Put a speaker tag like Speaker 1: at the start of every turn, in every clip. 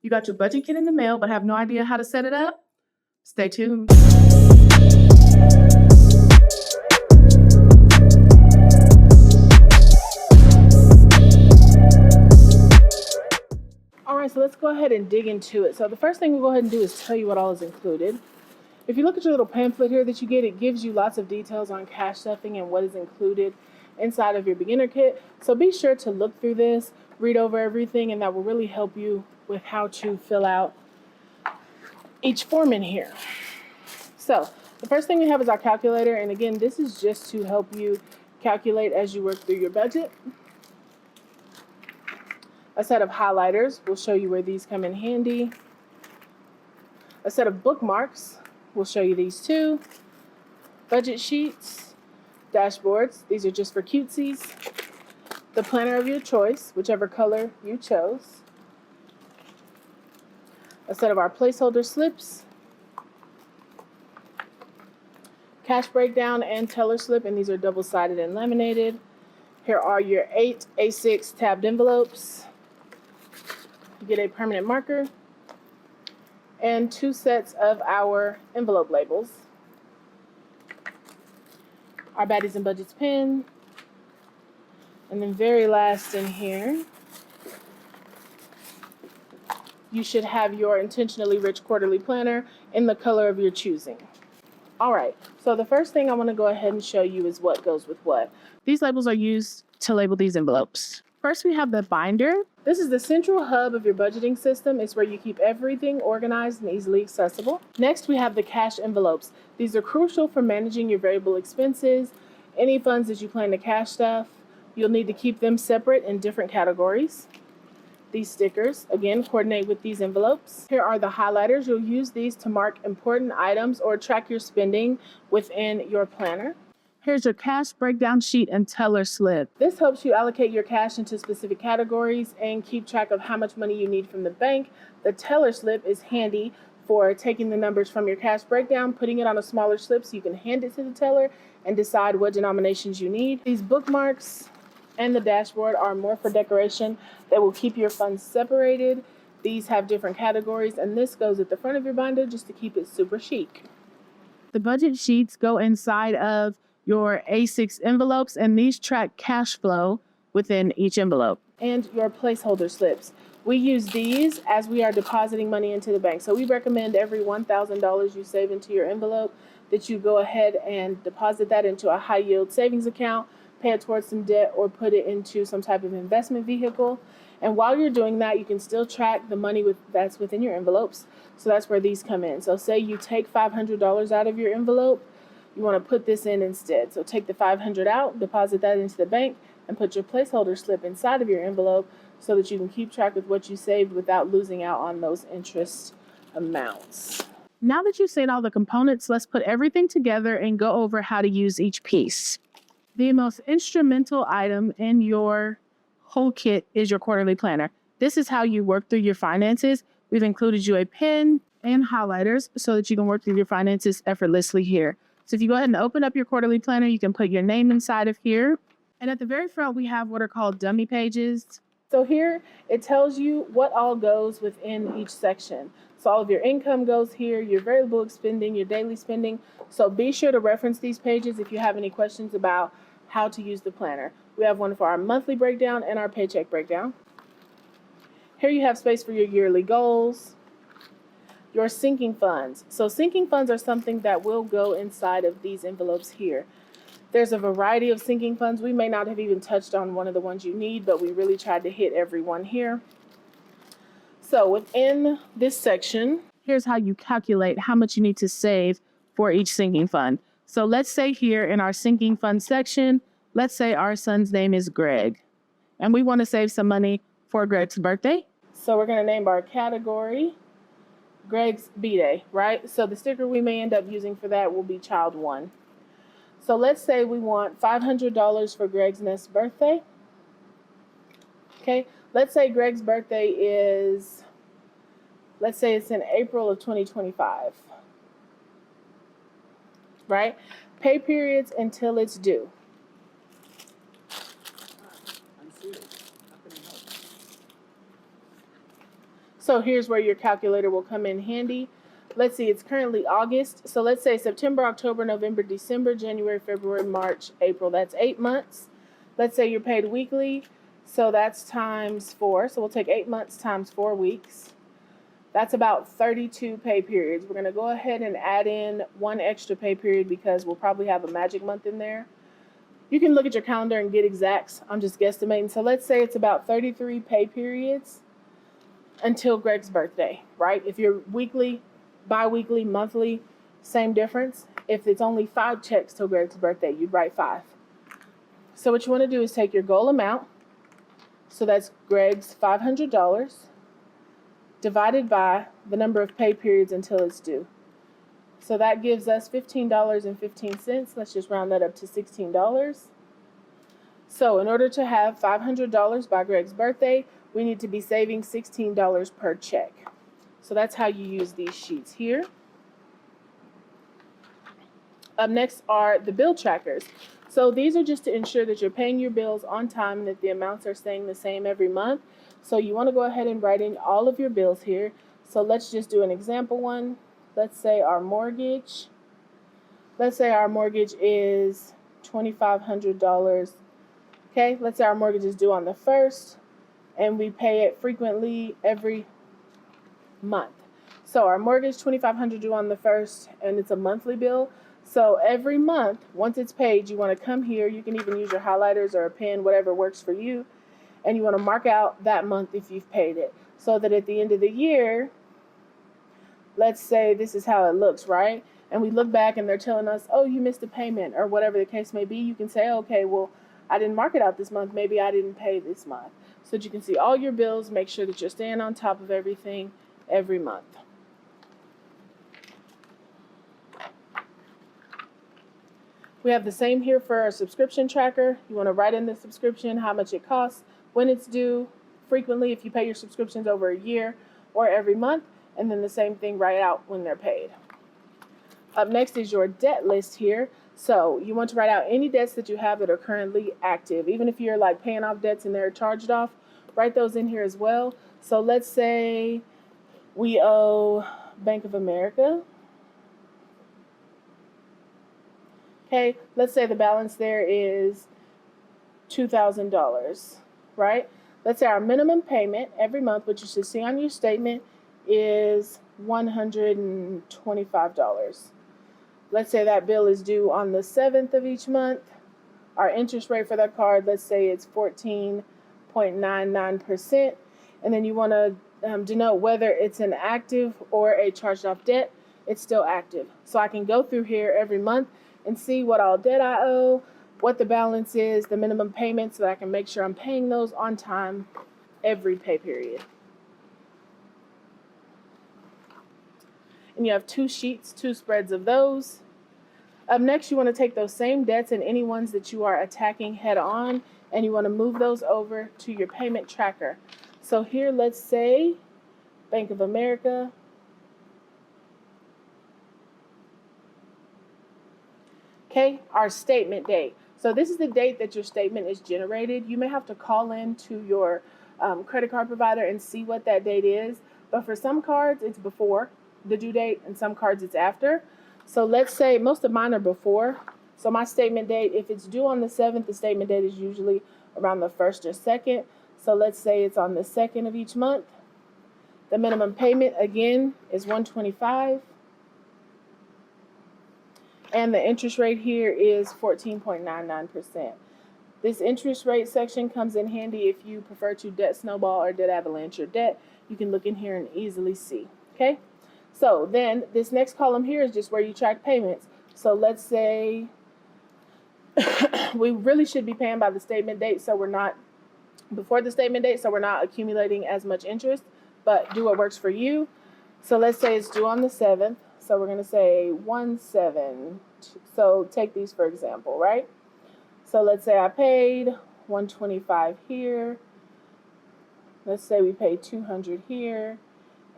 Speaker 1: You got your budget kit in the mail but have no idea how to set it up? Stay tuned. All right, so let's go ahead and dig into it. So the first thing we'll go ahead and do is tell you what all is included. If you look at your little pamphlet here that you get, it gives you lots of details on cash stuffing and what is included inside of your beginner kit. So be sure to look through this, read over everything, and that will really help you with how to fill out each form in here. So the first thing we have is our calculator. And again, this is just to help you calculate as you work through your budget. A set of highlighters will show you where these come in handy. A set of bookmarks will show you these too. Budget sheets, dashboards, these are just for cutesies. The planner of your choice, whichever color you chose. A set of our placeholder slips. Cash breakdown and teller slip, and these are double-sided and laminated. Here are your 8 A6 tabbed envelopes. You get a permanent marker and 2 sets of our envelope labels. Our Baddies and Budgets pen. And then very last in here, you should have your Intentionally Rich Quarterly Planner in the color of your choosing. All right, so the first thing I want to go ahead and show you is what goes with what. These labels are used to label these envelopes. First, we have the binder. This is the central hub of your budgeting system. It's where you keep everything organized and easily accessible. Next, we have the cash envelopes. These are crucial for managing your variable expenses, any funds that you plan to cash stuff. You'll need to keep them separate in different categories. These stickers, again, coordinate with these envelopes. Here are the highlighters. You'll use these to mark important items or track your spending within your planner. Here's your cash breakdown sheet and teller slip. This helps you allocate your cash into specific categories and keep track of how much money you need from the bank. The teller slip is handy for taking the numbers from your cash breakdown, putting it on a smaller slip so you can hand it to the teller and decide what denominations you need. These bookmarks and the dashboard are more for decoration. They will keep your funds separated. These have different categories, and this goes at the front of your binder just to keep it super chic. The budget sheets go inside of your A6 envelopes, and these track cash flow within each envelope. And your placeholder slips. We use these as we are depositing money into the bank. So we recommend every $1,000 you save into your envelope that you go ahead and deposit that into a high yield savings account, pay it towards some debt, or put it into some type of investment vehicle. And while you're doing that, you can still track the money that's within your envelopes. So that's where these come in. So say you take $500 out of your envelope, you want to put this in instead. So take the $500 out, deposit that into the bank, and put your placeholder slip inside of your envelope so that you can keep track of what you saved without losing out on those interest amounts. Now that you've seen all the components, let's put everything together and go over how to use each piece. The most instrumental item in your whole kit is your quarterly planner. This is how you work through your finances. We've included you a pen and highlighters so that you can work through your finances effortlessly here. So if you go ahead and open up your quarterly planner, you can put your name inside of here. And at the very front, we have what are called dummy pages. So here, it tells you what all goes within each section. So all of your income goes here, your variable spending, your daily spending. So be sure to reference these pages if you have any questions about how to use the planner. We have one for our monthly breakdown and our paycheck breakdown. Here you have space for your yearly goals. Your sinking funds. So sinking funds are something that will go inside of these envelopes here. There's a variety of sinking funds. We may not have even touched on one of the ones you need, but we really tried to hit every one here. So within this section, here's how you calculate how much you need to save for each sinking fund. So let's say here in our sinking fund section, let's say our son's name is Greg, and we want to save some money for Greg's birthday. So we're going to name our category Greg's B-Day, right? So the sticker we may end up using for that will be Child 1. So let's say we want $500 for Greg's next birthday. Okay, let's say Greg's birthday is, let's say it's in April of 2025, right? Pay periods until it's due. So here's where your calculator will come in handy. Let's see, it's currently August. So let's say September, October, November, December, January, February, March, April. That's 8 months. Let's say you're paid weekly. So that's times 4. So we'll take 8 months times 4 weeks. That's about 32 pay periods. We're going to go ahead and add in 1 extra pay period because we'll probably have a magic month in there. You can look at your calendar and get exacts. I'm just guesstimating. So let's say it's about 33 pay periods until Greg's birthday, right? If you're weekly, bi-weekly, monthly, same difference. If it's only 5 checks till Greg's birthday, you'd write 5. So what you want to do is take your goal amount, so that's Greg's $500, divided by the number of pay periods until it's due. So that gives us $15.15. Let's just round that up to $16. So in order to have $500 by Greg's birthday, we need to be saving $16 per check. So that's how you use these sheets here. Up next are the bill trackers. So these are just to ensure that you're paying your bills on time and that the amounts are staying the same every month. So you want to go ahead and write in all of your bills here. So let's just do an example one. Let's say our mortgage. Let's say our mortgage is $2,500. Okay, let's say our mortgage is due on the 1st and we pay it frequently every month. So our mortgage $2,500 due on the 1st and it's a monthly bill. So every month, once it's paid, you want to come here. You can even use your highlighters or a pen, whatever works for you. And you want to mark out that month if you've paid it. So that at the end of the year, let's say this is how it looks, right? And we look back and they're telling us, oh, you missed a payment or whatever the case may be. You can say, okay, well, I didn't mark it out this month. Maybe I didn't pay this month. So that you can see all your bills, make sure that you're staying on top of everything every month. We have the same here for our subscription tracker. You want to write in the subscription, how much it costs, when it's due, frequently if you pay your subscriptions over a year or every month, and then the same thing, write out when they're paid. Up next is your debt list here. So you want to write out any debts that you have that are currently active. Even if you're like paying off debts and they're charged off, write those in here as well. So let's say we owe Bank of America. Okay, let's say the balance there is $2,000, right? Let's say our minimum payment every month, which you should see on your statement, is $125. Let's say that bill is due on the 7th of each month. Our interest rate for that card, let's say it's 14.99%. And then you want to denote whether it's an active or a charged off debt. It's still active. So I can go through here every month and see what all debt I owe, what the balance is, the minimum payment, so that I can make sure I'm paying those on time every pay period. And you have 2 sheets, 2 spreads of those. Up next, you want to take those same debts and any ones that you are attacking head on, and you want to move those over to your payment tracker. So here, let's say Bank of America. Okay, our statement date. So this is the date that your statement is generated. You may have to call in to your credit card provider and see what that date is. But for some cards, it's before the due date, and some cards it's after. So let's say most of mine are before. So my statement date, if it's due on the 7th, the statement date is usually around the 1st or 2nd. So let's say it's on the 2nd of each month. The minimum payment, again, is $125. And the interest rate here is 14.99%. This interest rate section comes in handy if you prefer to debt snowball or debt avalanche your debt. You can look in here and easily see. Okay? So then this next column here is just where you track payments. So let's say we really should be paying by the statement date, so we're not before the statement date, so we're not accumulating as much interest, but do what works for you. So let's say it's due on the 7th. So we're going to say 1/7. So take these for example, right? So let's say I paid $125 here. Let's say we paid $200 here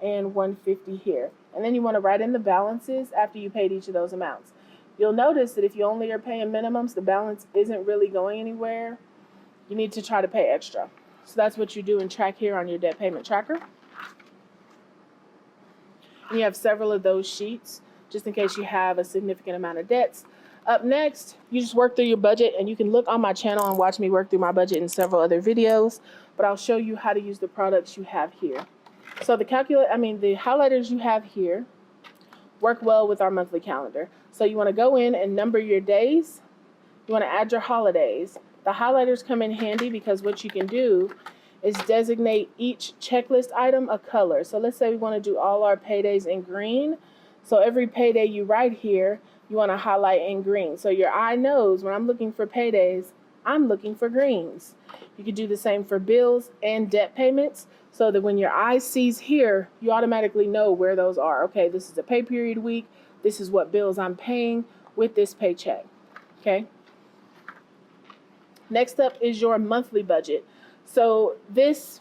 Speaker 1: and $150 here. And then you want to write in the balances after you paid each of those amounts. You'll notice that if you only are paying minimums, the balance isn't really going anywhere. You need to try to pay extra. So that's what you do and track here on your debt payment tracker. And you have several of those sheets, just in case you have a significant amount of debts. Up next, you just work through your budget, and you can look on my channel and watch me work through my budget in several other videos, but I'll show you how to use the products you have here. So the highlighters you have here work well with our monthly calendar. So you want to go in and number your days. You want to add your holidays. The highlighters come in handy because what you can do is designate each checklist item a color. So let's say we want to do all our paydays in green. So every payday you write here, you want to highlight in green. So your eye knows when I'm looking for paydays, I'm looking for greens. You could do the same for bills and debt payments, so that when your eye sees here, you automatically know where those are. Okay, this is a pay period week. This is what bills I'm paying with this paycheck. Okay. Next up is your monthly budget. So this,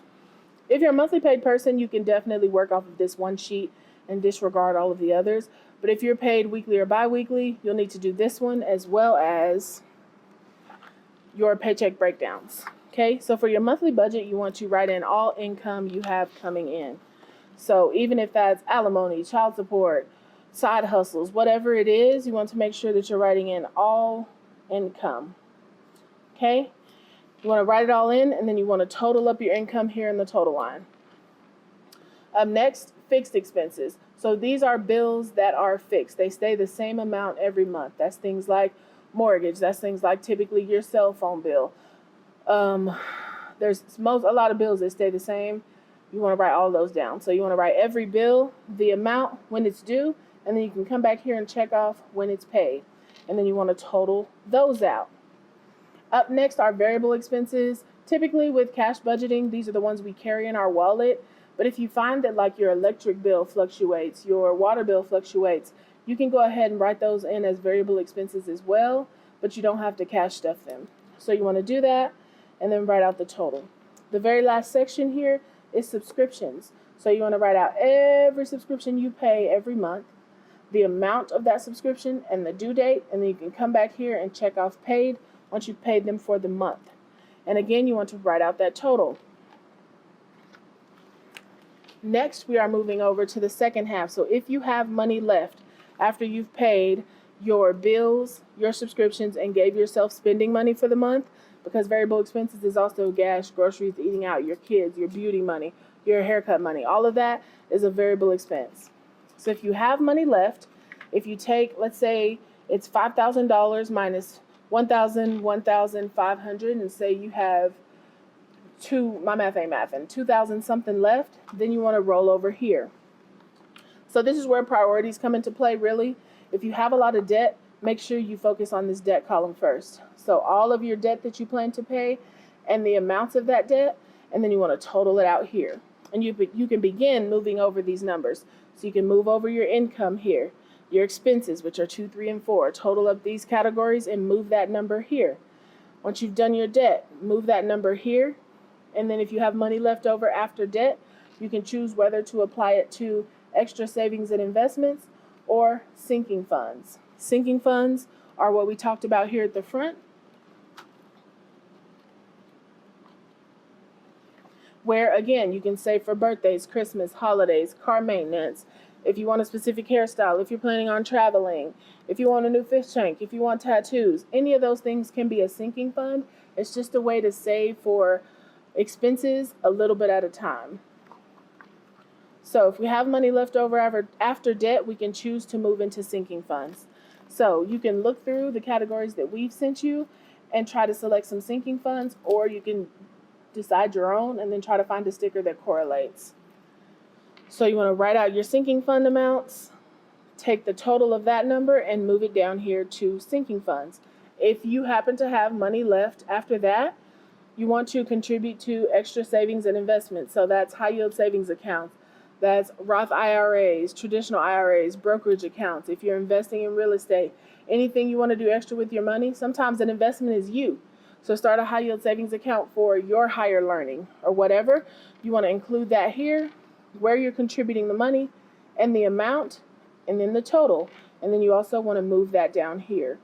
Speaker 1: if you're a monthly paid person, you can definitely work off of this one sheet and disregard all of the others. But if you're paid weekly or bi-weekly, you'll need to do this one as well as your paycheck breakdowns. Okay, so for your monthly budget, you want to write in all income you have coming in. So even if that's alimony, child support, side hustles, whatever it is, you want to make sure that you're writing in all income. Okay, you want to write it all in, and then you want to total up your income here in the total line. Up next, fixed expenses. So these are bills that are fixed. They stay the same amount every month. That's things like mortgage. That's things like typically your cell phone bill. There's a lot of bills that stay the same. You want to write all those down. So you want to write every bill, the amount, when it's due, and then you can come back here and check off when it's paid. And then you want to total those out. Up next are variable expenses. Typically with cash budgeting, these are the ones we carry in our wallet. But if you find that like your electric bill fluctuates, your water bill fluctuates, you can go ahead and write those in as variable expenses as well, but you don't have to cash stuff them. So you want to do that and then write out the total. The very last section here is subscriptions. So you want to write out every subscription you pay every month, the amount of that subscription and the due date, and then you can come back here and check off paid once you've paid them for the month. And again, you want to write out that total. Next, we are moving over to the second half. So if you have money left after you've paid your bills, your subscriptions, and gave yourself spending money for the month, because variable expenses is also gas, groceries, eating out, your kids, your beauty money, your haircut money, all of that is a variable expense. So if you have money left, if you take, let's say it's $5,000 minus $1,500, and say you have my math ain't mathing, 2,000 something left, then you want to roll over here. So this is where priorities come into play, really. If you have a lot of debt, make sure you focus on this debt column first. So all of your debt that you plan to pay and the amounts of that debt, and then you want to total it out here. And you can begin moving over these numbers. So you can move over your income here, your expenses, which are 2, 3, and 4. Total up these categories and move that number here. Once you've done your debt, move that number here. And then if you have money left over after debt, you can choose whether to apply it to extra savings and investments or sinking funds. Sinking funds are what we talked about here at the front, where again, you can save for birthdays, Christmas, holidays, car maintenance, if you want a specific hairstyle, if you're planning on traveling, if you want a new fish tank, if you want tattoos, any of those things can be a sinking fund. It's just a way to save for expenses a little bit at a time. So if we have money left over after debt, we can choose to move into sinking funds. So you can look through the categories that we've sent you and try to select some sinking funds, or you can decide your own and then try to find a sticker that correlates. So you want to write out your sinking fund amounts, take the total of that number and move it down here to sinking funds. If you happen to have money left after that, you want to contribute to extra savings and investments. So that's high yield savings accounts. That's Roth IRAs, traditional IRAs, brokerage accounts. If you're investing in real estate, anything you want to do extra with your money, sometimes an investment is you. So start a high yield savings account for your higher learning or whatever. You want to include that here, where you're contributing the money and the amount, and then the total. And then you also want to move that down here.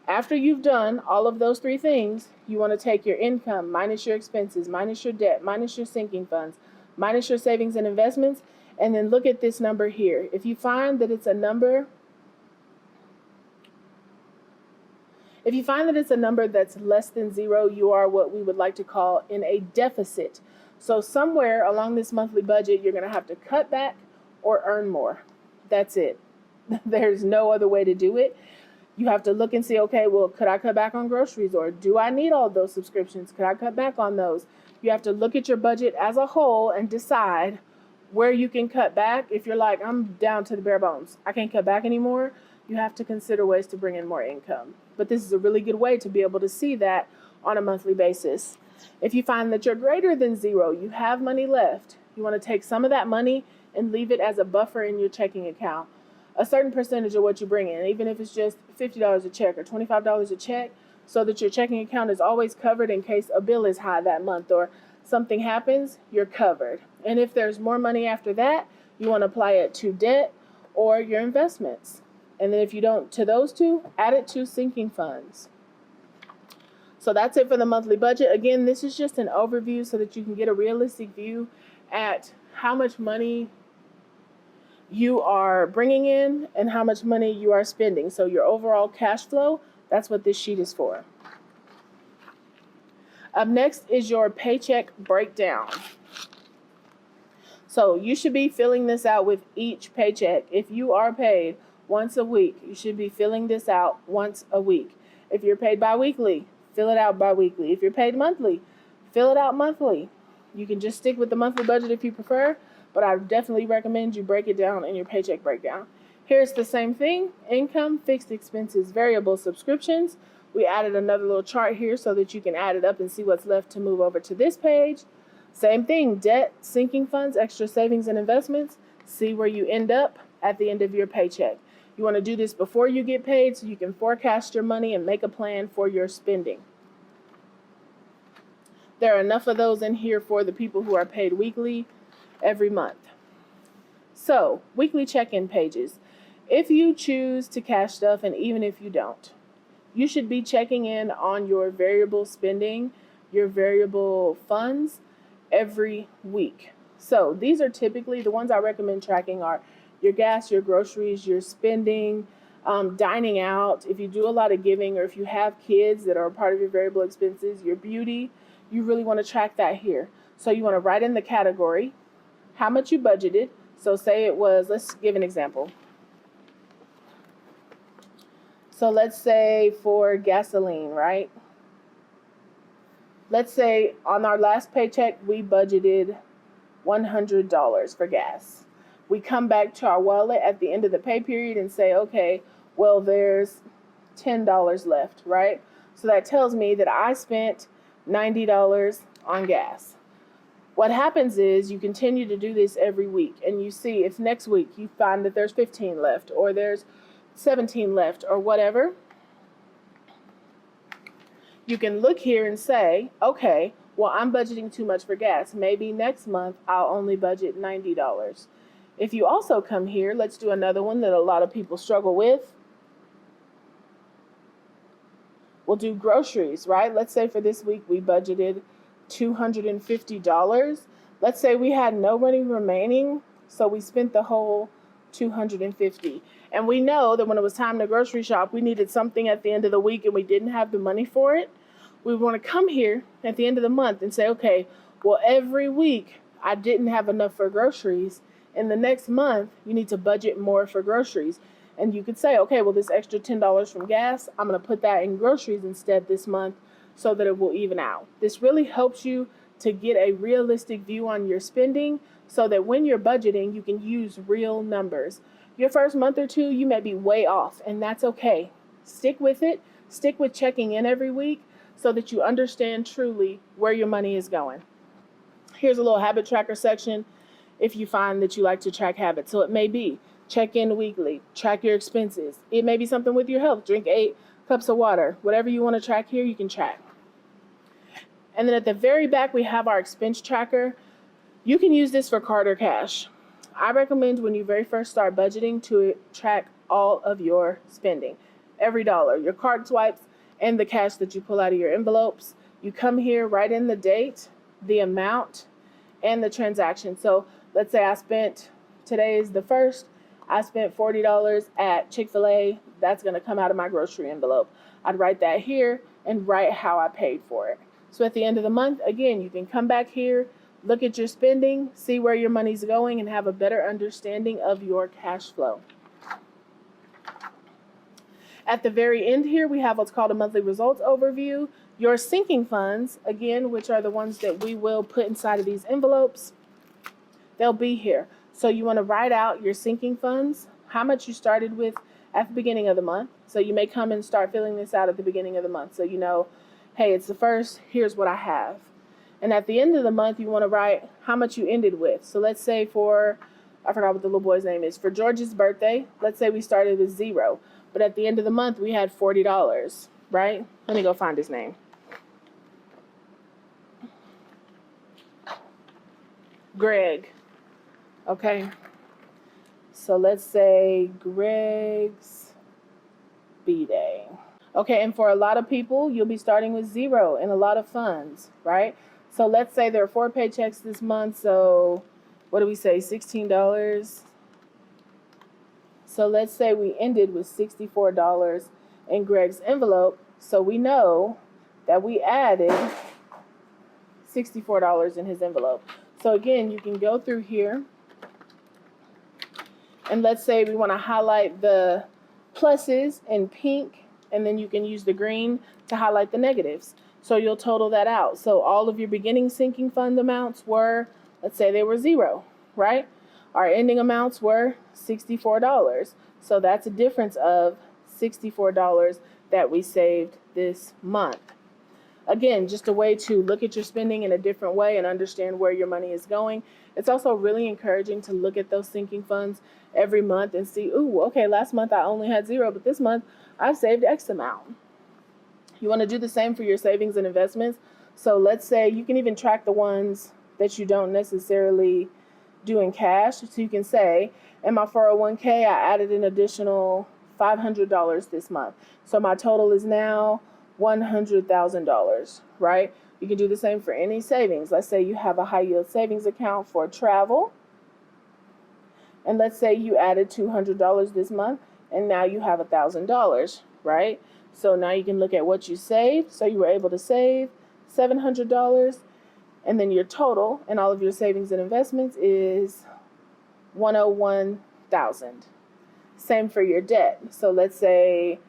Speaker 1: After you've done all of those three things, you want to take your income minus your expenses, minus your debt, minus your sinking funds, minus your savings and investments, and then look at this number here. If you find that it's a number that's less than 0, you are what we would like to call in a deficit. So somewhere along this monthly budget, you're going to have to cut back or earn more. That's it. There's no other way to do it. You have to look and see, okay, well, could I cut back on groceries, or do I need all those subscriptions? Could I cut back on those? You have to look at your budget as a whole and decide where you can cut back. If you're like, I'm down to the bare bones, I can't cut back anymore, you have to consider ways to bring in more income. But this is a really good way to be able to see that on a monthly basis. If you find that you're greater than 0, you have money left, you want to take some of that money and leave it as a buffer in your checking account. A certain percentage of what you bring in, even if it's just $50 a check or $25 a check, so that your checking account is always covered in case a bill is high that month or something happens, you're covered. And if there's more money after that, you want to apply it to debt or your investments. And then if you don't to those two, add it to sinking funds. So that's it for the monthly budget. Again, this is just an overview so that you can get a realistic view at how much money you are bringing in and how much money you are spending. So your overall cash flow, that's what this sheet is for. Up next is your paycheck breakdown. So you should be filling this out with each paycheck. If you are paid once a week, you should be filling this out once a week. If you're paid bi-weekly, fill it out bi-weekly. If you're paid monthly, fill it out monthly. You can just stick with the monthly budget if you prefer, but I definitely recommend you break it down in your paycheck breakdown. Here's the same thing: income, fixed expenses, variable subscriptions. We added another little chart here so that you can add it up and see what's left to move over to this page. Same thing: debt, sinking funds, extra savings and investments. See where you end up at the end of your paycheck. You want to do this before you get paid so you can forecast your money and make a plan for your spending. There are enough of those in here for the people who are paid weekly every month. So, weekly check-in pages. If you choose to cash stuff, and even if you don't, you should be checking in on your variable spending, your variable funds every week. So these are typically the ones I recommend tracking are your gas, your groceries, your spending, dining out. If you do a lot of giving, or if you have kids that are a part of your variable expenses, your beauty, you really want to track that here. So you want to write in the category how much you budgeted. So say it was, let's give an example. So let's say for gasoline, right? Let's say on our last paycheck, we budgeted $100 for gas. We come back to our wallet at the end of the pay period and say, okay, well, there's $10 left, right? So that tells me that I spent $90 on gas. What happens is you continue to do this every week, and you see if next week you find that there's 15 left, or there's 17 left, or whatever. You can look here and say, okay, well, I'm budgeting too much for gas. Maybe next month I'll only budget $90. If you also come here, let's do another one that a lot of people struggle with. We'll do groceries, right? Let's say for this week we budgeted $250. Let's say we had no money remaining, so we spent the whole $250. And we know that when it was time to grocery shop, we needed something at the end of the week and we didn't have the money for it. We want to come here at the end of the month and say, okay, well, every week I didn't have enough for groceries. In the next month, you need to budget more for groceries. And you could say, okay, well, this extra $10 from gas, I'm going to put that in groceries instead this month so that it will even out. This really helps you to get a realistic view on your spending so that when you're budgeting, you can use real numbers. Your first month or two, you may be way off, and that's okay. Stick with it. Stick with checking in every week so that you understand truly where your money is going. Here's a little habit tracker section if you find that you like to track habits. So it may be check in weekly, track your expenses. It may be something with your health. Drink 8 cups of water. Whatever you want to track here, you can track. And then at the very back, we have our expense tracker. You can use this for card or cash. I recommend when you very first start budgeting to track all of your spending. Every dollar, your card swipes, and the cash that you pull out of your envelopes. You come here, write in the date, the amount, and the transaction. So let's say I spent today is the 1st, I spent $40 at Chick-fil-A. That's going to come out of my grocery envelope. I'd write that here and write how I paid for it. So at the end of the month, again, you can come back here, look at your spending, see where your money's going, and have a better understanding of your cash flow. At the very end here, we have what's called a monthly results overview. Your sinking funds, again, which are the ones that we will put inside of these envelopes, they'll be here. So you want to write out your sinking funds, how much you started with at the beginning of the month. So you may come and start filling this out at the beginning of the month. So you know, hey, it's the 1st, here's what I have. And at the end of the month, you want to write how much you ended with. So let's say for, I forgot what the little boy's name is, for George's birthday, let's say we started with 0. But at the end of the month, we had $40, right? Let me go find his name. Greg. Okay. So let's say Greg's B-Day. Okay, and for a lot of people, you'll be starting with 0 and a lot of funds, right? So let's say there are 4 paychecks this month, so what do we say, $16? So let's say we ended with $64 in Greg's envelope, so we know that we added $64 in his envelope. So again, you can go through here, and let's say we want to highlight the pluses in pink, and then you can use the green to highlight the negatives. So you'll total that out. So all of your beginning sinking fund amounts were, let's say they were 0, right? Our ending amounts were $64. So that's a difference of $64 that we saved this month. Again, just a way to look at your spending in a different way and understand where your money is going. It's also really encouraging to look at those sinking funds every month and see, ooh, okay, last month I only had 0, but this month I've saved X amount. You want to do the same for your savings and investments. So let's say you can even track the ones that you don't necessarily do in cash. So you can say, in my 401k, I added an additional $500 this month. So my total is now $100,000, right? You can do the same for any savings. Let's say you have a high yield savings account for travel. And let's say you added $200 this month, and now you have $1,000, right? So now you can look at what you saved. So you were able to save $700, and then your total and all of your savings and investments is $101,000. Same for your debt. So let's say,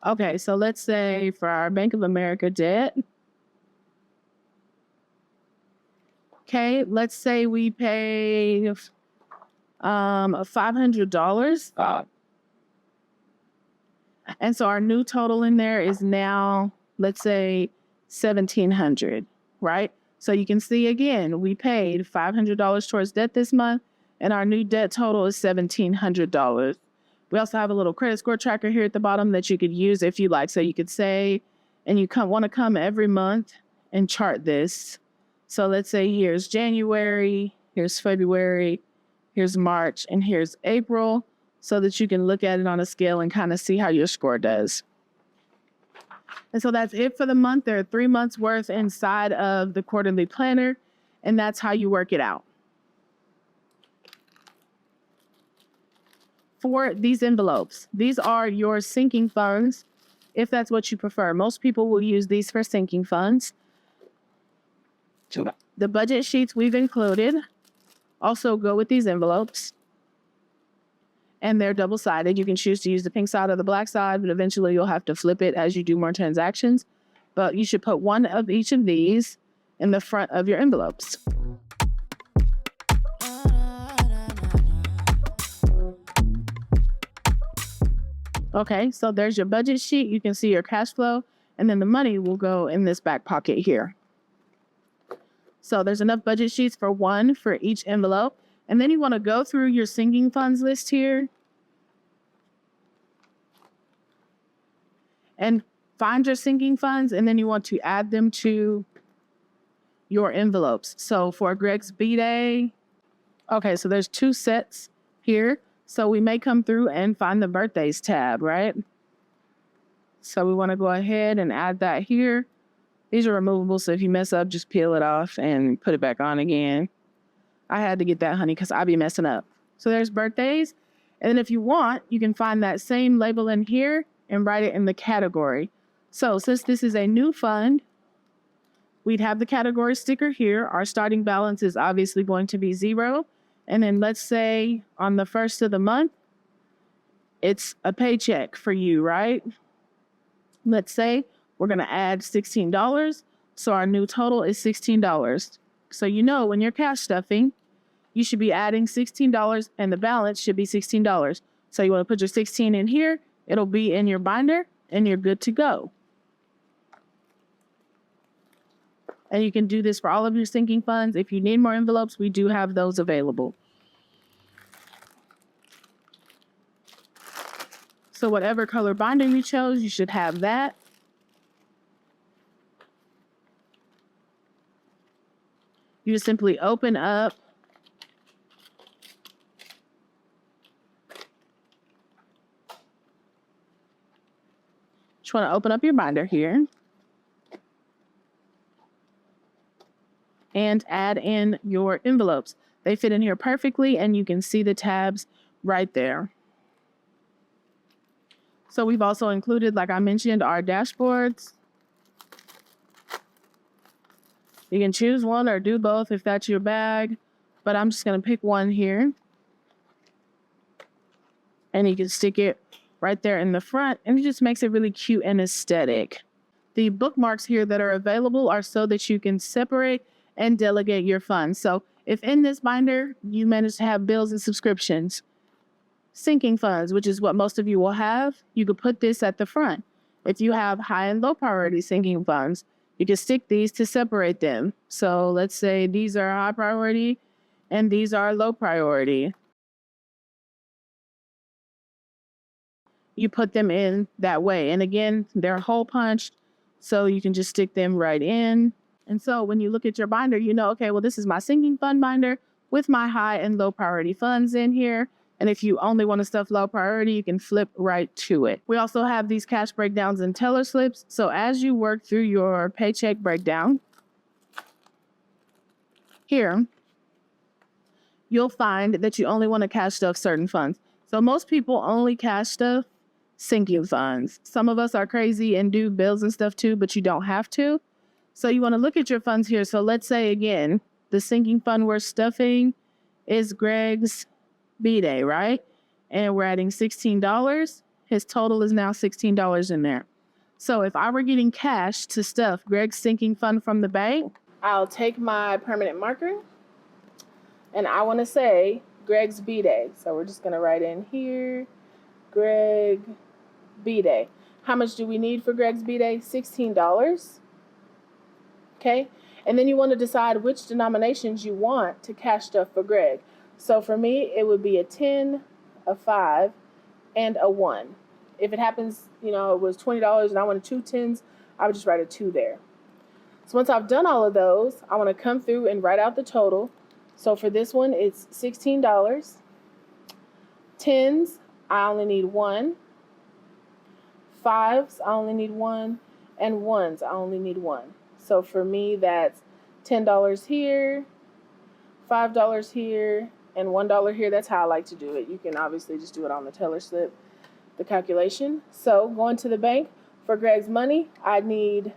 Speaker 1: okay, so let's say for our Bank of America debt, okay, let's say we pay $500. And so our new total in there is now, let's say, $1,700, right? So you can see again, we paid $500 towards debt this month, and our new debt total is $1,700. We also have a little credit score tracker here at the bottom that you could use if you like. So you could say, and you want to come every month and chart this. So let's say here's January, here's February, here's March, and here's April, so that you can look at it on a scale and kind of see how your score does. And so that's it for the month. There are 3 months worth inside of the quarterly planner, and that's how you work it out. For these envelopes, these are your sinking funds, if that's what you prefer. Most people will use these for sinking funds. The budget sheets we've included also go with these envelopes. And they're double-sided. You can choose to use the pink side or the black side, but eventually you'll have to flip it as you do more transactions. But you should put one of each of these in the front of your envelopes. Okay, so there's your budget sheet. You can see your cash flow, and then the money will go in this back pocket here. So there's enough budget sheets for one for each envelope. And then you want to go through your sinking funds list here and find your sinking funds, and then you want to add them to your envelopes. So for Greg's B-Day, okay, so there's 2 sets here. So we may come through and find the birthdays tab, right? So we want to go ahead and add that here. These are removable, so if you mess up, just peel it off and put it back on again. I had to get that, honey, because I be messing up. So there's birthdays. And then if you want, you can find that same label in here and write it in the category. So since this is a new fund, we'd have the category sticker here. Our starting balance is obviously going to be 0. And then let's say on the first of the month, it's a paycheck for you, right? Let's say we're going to add $16. So our new total is $16. So you know when you're cash stuffing, you should be adding $16 and the balance should be $16. So you want to put your 16 in here. It'll be in your binder and you're good to go. And you can do this for all of your sinking funds. If you need more envelopes, we do have those available. So whatever color binder you chose, you should have that. You just simply open up just want to open up your binder here and add in your envelopes. They fit in here perfectly and you can see the tabs right there. So we've also included, like I mentioned, our dashboards. You can choose one or do both if that's your bag, but I'm just going to pick one here. And you can stick it right there in the front, and it just makes it really cute and aesthetic. The bookmarks here that are available are so that you can separate and delegate your funds. So if in this binder you manage to have bills and subscriptions, sinking funds, which is what most of you will have, you could put this at the front. If you have high and low priority sinking funds, you can stick these to separate them. So let's say these are high priority and these are low priority. You put them in that way. And again, they're hole punched, so you can just stick them right in. And so when you look at your binder, you know, okay, well, this is my sinking fund binder with my high and low priority funds in here. And if you only want to stuff low priority, you can flip right to it. We also have these cash breakdowns and teller slips. So as you work through your paycheck breakdown, here, you'll find that you only want to cash stuff certain funds. So most people only cash stuff sinking funds. Some of us are crazy and do bills and stuff too, but you don't have to. So you want to look at your funds here. So let's say again, the sinking fund we're stuffing is Greg's B-Day, right? And we're adding $16. His total is now $16 in there. So if I were getting cash to stuff Greg's sinking fund from the bank, I'll take my permanent marker and I want to say Greg's B-Day. So we're just going to write in here, Greg B-Day. How much do we need for Greg's B-Day? $16. Okay. And then you want to decide which denominations you want to cash stuff for Greg. So for me, it would be a 10, a 5, and a 1. If it happens, you know, it was $20 and I wanted 2 10s, I would just write a 2 there. So once I've done all of those, I want to come through and write out the total. So for this one, it's $16. 10s, I only need 1. 5s, I only need 1. And 1s, I only need 1. So for me, that's $10 here, $5 here, and $1 here. That's how I like to do it. You can obviously just do it on the teller slip, the calculation. So going to the bank for Greg's money, I need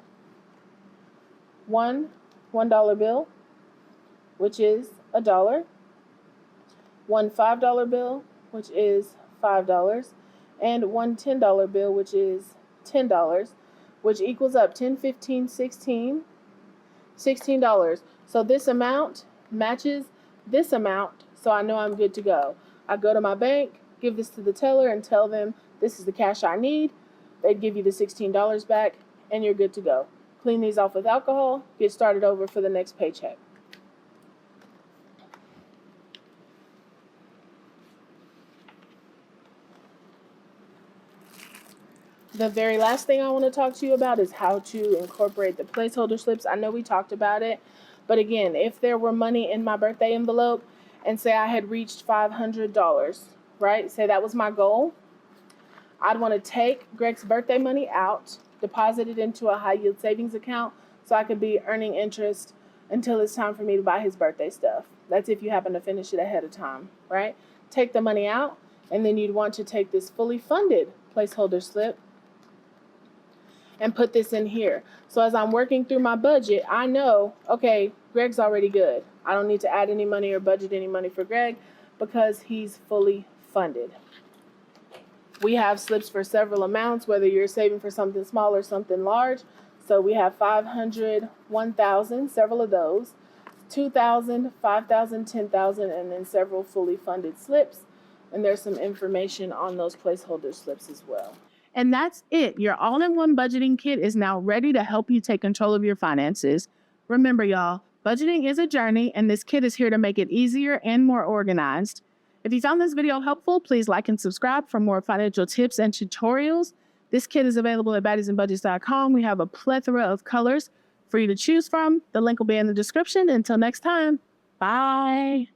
Speaker 1: one $1 bill, which is $1, one $5 bill, which is $5, and one $10 bill, which is $10, which equals up 10, 15, 16, $16. So this amount matches this amount, so I know I'm good to go. I go to my bank, give this to the teller, and tell them this is the cash I need. They'd give you the $16 back, and you're good to go. Clean these off with alcohol, get started over for the next paycheck. The very last thing I want to talk to you about is how to incorporate the placeholder slips. I know we talked about it, but again, if there were money in my birthday envelope and say I had reached $500, right? Say that was my goal. I'd want to take Greg's birthday money out, deposit it into a high yield savings account so I could be earning interest until it's time for me to buy his birthday stuff. That's if you happen to finish it ahead of time, right? Take the money out, and then you'd want to take this fully funded placeholder slip and put this in here. So as I'm working through my budget, I know, okay, Greg's already good. I don't need to add any money or budget any money for Greg because he's fully funded. We have slips for several amounts, whether you're saving for something small or something large. So we have 500, 1,000, several of those, 2,000, 5,000, 10,000, and then several fully funded slips. And there's some information on those placeholder slips as well. And that's it. Your all-in-one budgeting kit is now ready to help you take control of your finances. Remember, y'all, budgeting is a journey, and this kit is here to make it easier and more organized. If you found this video helpful, please like and subscribe for more financial tips and tutorials. This kit is available at baddiesandbudgets.com. We have a plethora of colors for you to choose from. The link will be in the description. Until next time, bye.